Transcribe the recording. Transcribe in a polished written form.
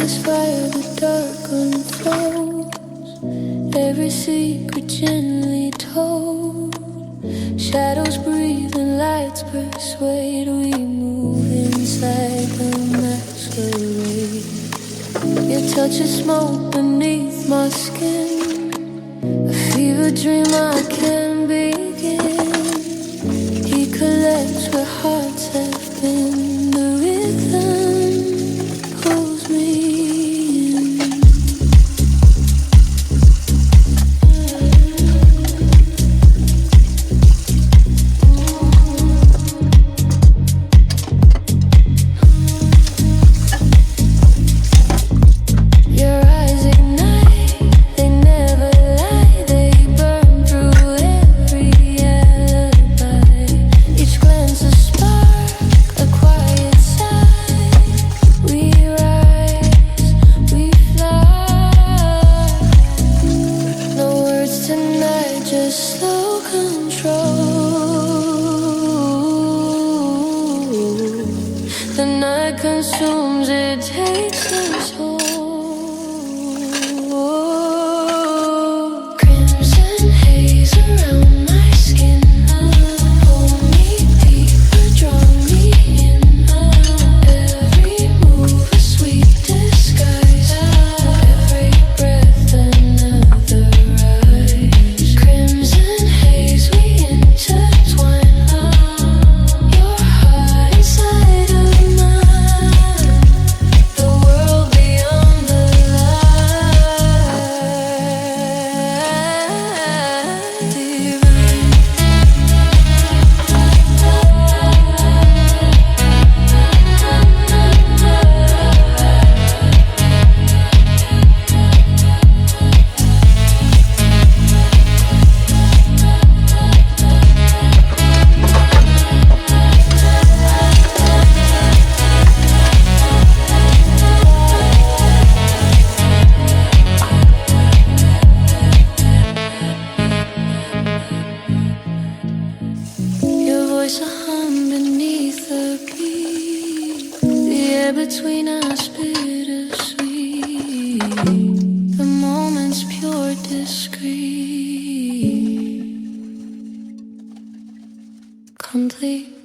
this fire, the dark unfolds, every secret gently told. Shadows breathe and lights persuade. We move inside the masquerade. Your touch is smoke beneath my skin, a fever dream I can begin. He collects where hearts have been. The rhythm pulls me in. Your eyes ignite, they never lie. They burn through every alibi. Each glance a spark, a quiet sigh. We rise, we fly. No words tonight, just slow control. The night consumes, it takes us whole. Crimson haze around my skin. Pull me deeper, draw me in. Every move a sweet disguise. Every breath another rise. Crimson haze, we intertwine. Your heart inside of mine. The world beyond the light. Divine. Your voice a hum beneath the beat. The air between us bittersweet. The moment's pure discreet. Complete.